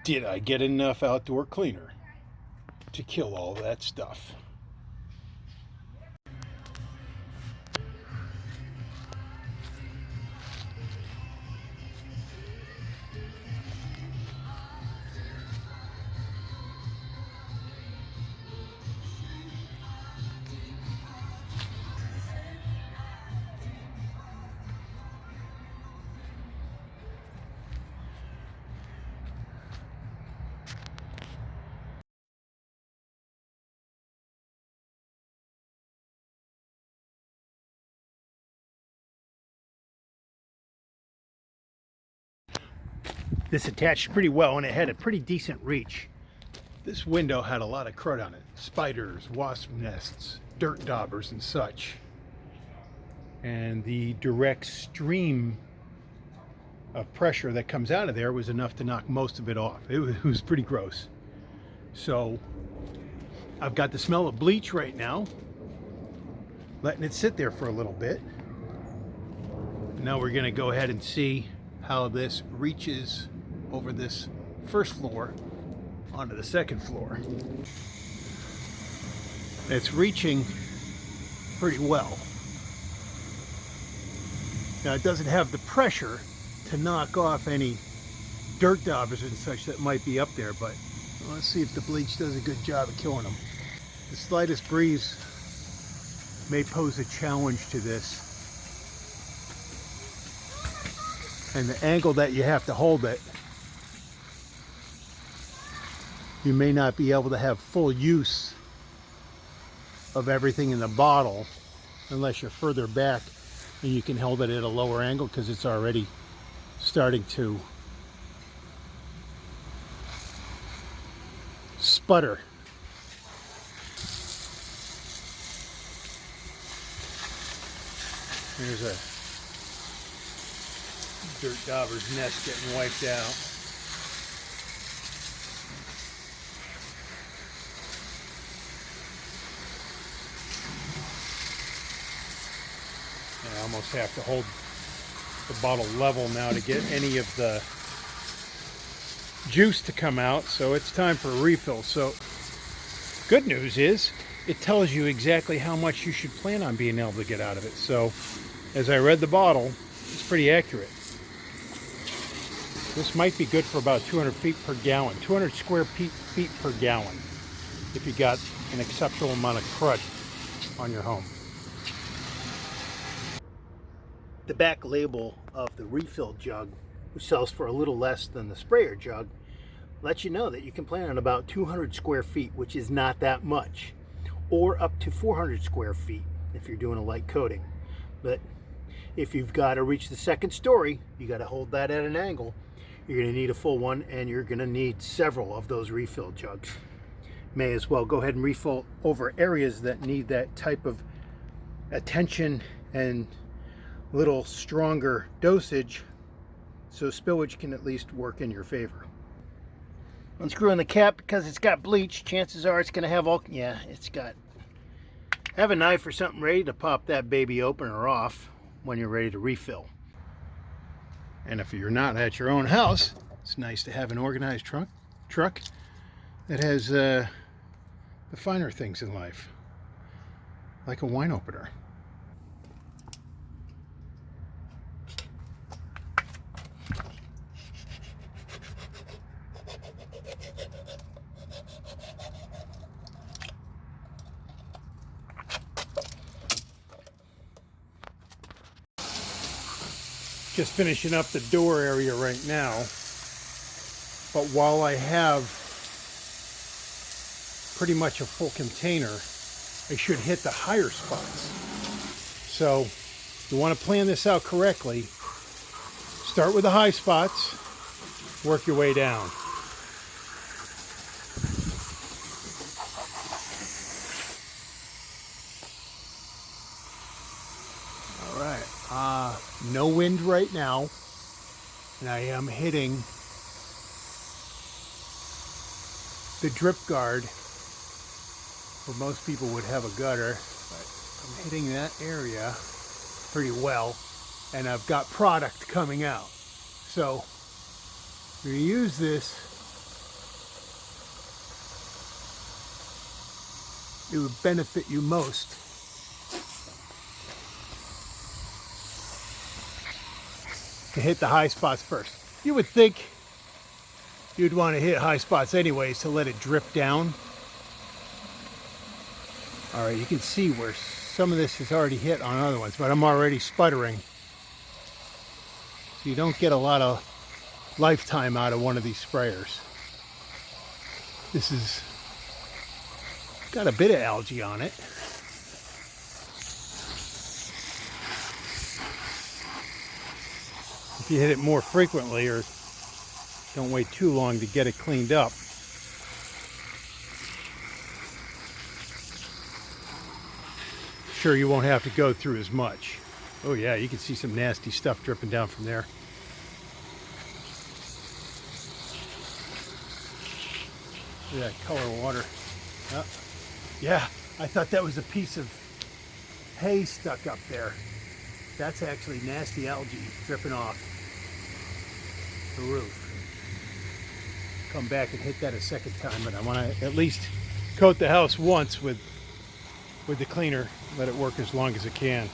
Did I get enough outdoor cleaner to kill all that stuff? This attached pretty well and it had a pretty decent reach. This window had a lot of crud on it. Spiders, wasp nests, dirt daubers and such. And the direct stream of pressure that comes out of there was enough to knock most of it off. It was pretty gross. So I've got the smell of bleach right now, letting it sit there for a little bit. Now we're going to go ahead and see how this reaches over this first floor onto the second floor. It's reaching pretty well. Now it doesn't have the pressure to knock off any dirt daubers and such that might be up there, but let's see if the bleach does a good job of killing them. The slightest breeze may pose a challenge to this. And the angle that you have to hold it, you may not be able to have full use of everything in the bottle unless you're further back and you can hold it at a lower angle because it's already starting to sputter. There's a dirt dauber's nest getting wiped out. I almost have to hold the bottle level now to get any of the juice to come out, so it's time for a refill. So good news is it tells you exactly how much you should plan on being able to get out of it. So as I read the bottle, it's pretty accurate. This might be good for about 200 feet per gallon, 200 square feet per gallon, if you got an exceptional amount of crud on your home. The back label of the refill jug, which sells for a little less than the sprayer jug, lets you know that you can plan on about 200 square feet, which is not that much, or up to 400 square feet if you're doing a light coating. But if you've got to reach the second story, you got to hold that at an angle. You're going to need a full one, and you're going to need several of those refill jugs. May as well go ahead and refill over areas that need that type of attention and little stronger dosage, so spillage can at least work in your favor. Unscrewing the cap, because it's got bleach, chances are it's going to have all, yeah, it's got, have a knife or something ready to pop that baby open or off when you're ready to refill. And if you're not at your own house, it's nice to have an organized truck that has the finer things in life, like a wine opener. Just finishing up the door area right now, but while I have pretty much a full container, I should hit the higher spots. So you want to plan this out correctly. Start with the high spots, work your way down. All right. No wind right now, and I am hitting the drip guard, where most people would have a gutter, but I'm hitting that area pretty well, and I've got product coming out. So we use this it would benefit you most. To hit the high spots first. You would think you'd want to hit high spots anyways to let it drip down. All right, you can see where some of this is already hit on other ones, but I'm already sputtering. So you don't get a lot of lifetime out of one of these sprayers. This is got a bit of algae on it. If you hit it more frequently or don't wait too long to get it cleaned up, sure you won't have to go through as much. Oh yeah, you can see some nasty stuff dripping down from there. Look at that color water. Yeah, I thought that was a piece of hay stuck up there. That's actually nasty algae dripping off the roof. Come back and hit that a second time, but I want to at least coat the house once with the cleaner, let it work as long as it can.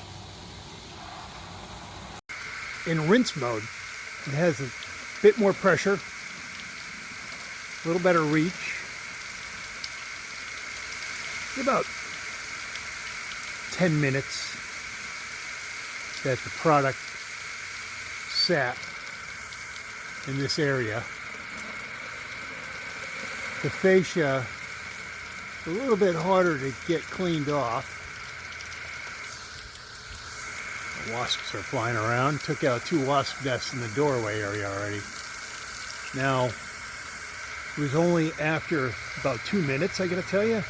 In rinse mode, it has a bit more pressure, a little better reach. About 10 minutes that the product sat in this area. The fascia a little bit harder to get cleaned off. The wasps are flying around. Took out 2 wasp nests in the doorway area already. Now, it was only after about 2 minutes, I gotta tell you.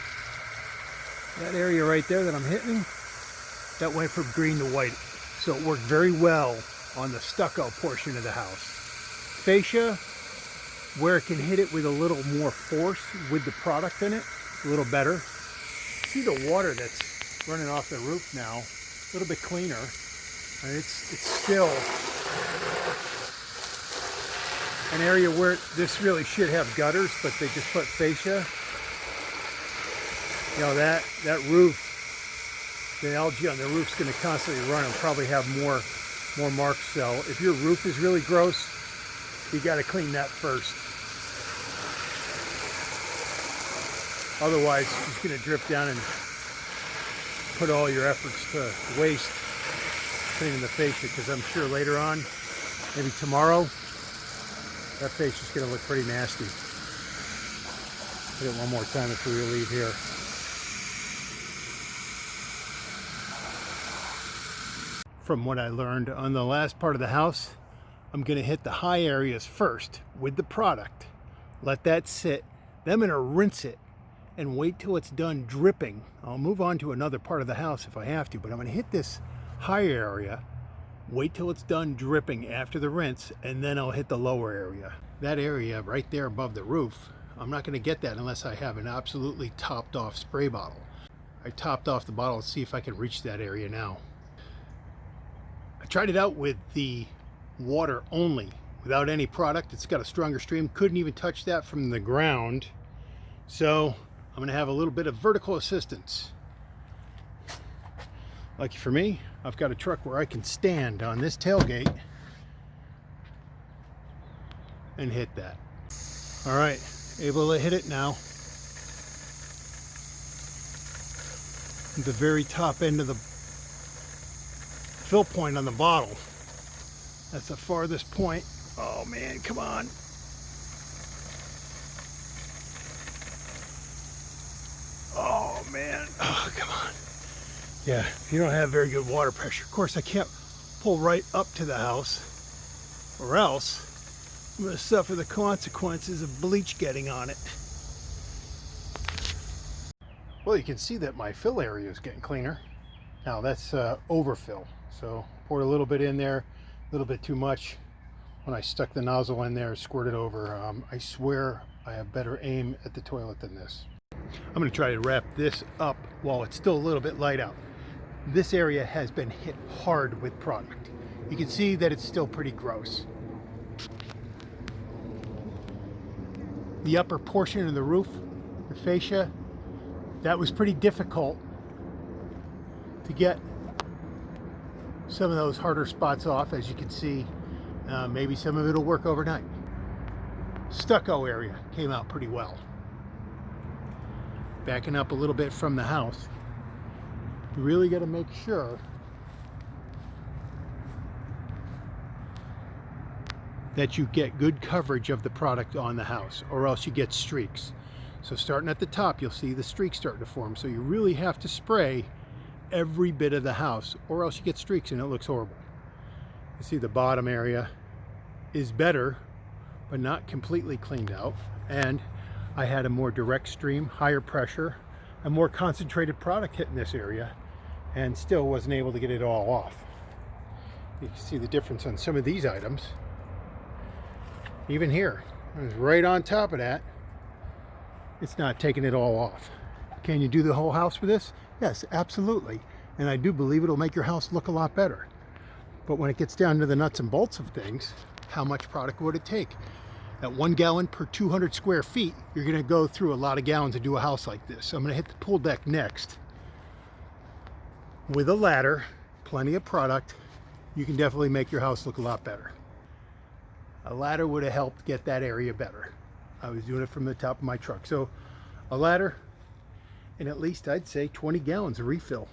That area right there that I'm hitting, that went from green to white. So it worked very well on the stucco portion of the house. Fascia, where it can hit it with a little more force with the product in it, a little better. See the water that's running off the roof now, a little bit cleaner. And it's still an area where this really should have gutters, but they just put fascia. You know, that roof, the algae on the roof's going to constantly run and probably have more marks. So if your roof is really gross, you got to clean that first. Otherwise, it's going to drip down and put all your efforts to waste cleaning the fascia, because I'm sure later on, maybe tomorrow, that fascia's going to look pretty nasty. Hit it one more time before we leave here. From what I learned on the last part of the house, I'm going to hit the high areas first with the product. Let that sit. Then I'm going to rinse it and wait till it's done dripping. I'll move on to another part of the house if I have to, but I'm going to hit this high area, wait till it's done dripping after the rinse, and then I'll hit the lower area. That area right there above the roof, I'm not going to get that unless I have an absolutely topped off spray bottle. I topped off the bottle to see if I can reach that area now. I tried it out with the water only, without any product. It's got a stronger stream. Couldn't even touch that from the ground. So I'm going to have a little bit of vertical assistance. Lucky for me, I've got a truck where I can stand on this tailgate and hit that. All right, able to hit it now. The very top end of the fill point on the bottle. That's the farthest point. Oh man, come on. Oh man, oh come on. Yeah, you don't have very good water pressure. Of course, I can't pull right up to the house, or else I'm going to suffer the consequences of bleach getting on it. Well, you can see that my fill area is getting cleaner. Now that's overfill. So poured a little bit in there, a little bit too much. When I stuck the nozzle in there, squirted over. I swear I have better aim at the toilet than this. I'm going to try to wrap this up while it's still a little bit light out. This area has been hit hard with product. You can see that it's still pretty gross. The upper portion of the roof, the fascia, that was pretty difficult to get some of those harder spots off. As you can see, maybe some of it will work overnight. Stucco area came out pretty well. Backing up a little bit from the house, you really got to make sure that you get good coverage of the product on the house, or else you get streaks. So starting at the top, you'll see the streaks starting to form. So you really have to spray every bit of the house, or else you get streaks and it looks horrible. You see the bottom area is better, but not completely cleaned out. And I had a more direct stream, higher pressure, a more concentrated product hitting this area, and still wasn't able to get it all off. You can see the difference on some of these items. Even here, it was right on top of that. It's not taking it all off. Can you do the whole house with this? Yes, absolutely. And I do believe it'll make your house look a lot better. But when it gets down to the nuts and bolts of things, how much product would it take? At 1 gallon per 200 square feet, you're gonna go through a lot of gallons to do a house like this. So I'm gonna hit the pool deck next. With a ladder, plenty of product, you can definitely make your house look a lot better. A ladder would have helped get that area better. I was doing it from the top of my truck. So a ladder, and at least I'd say 20 gallons of refill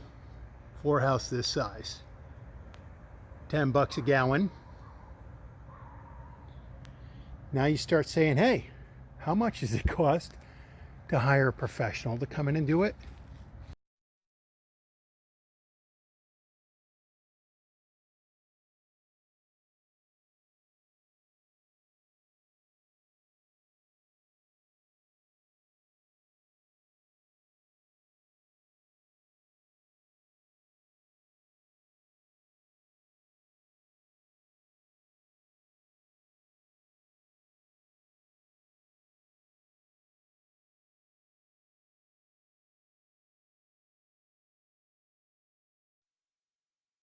for a house this size. 10 bucks a gallon. Now you start saying, hey, how much does it cost to hire a professional to come in and do it?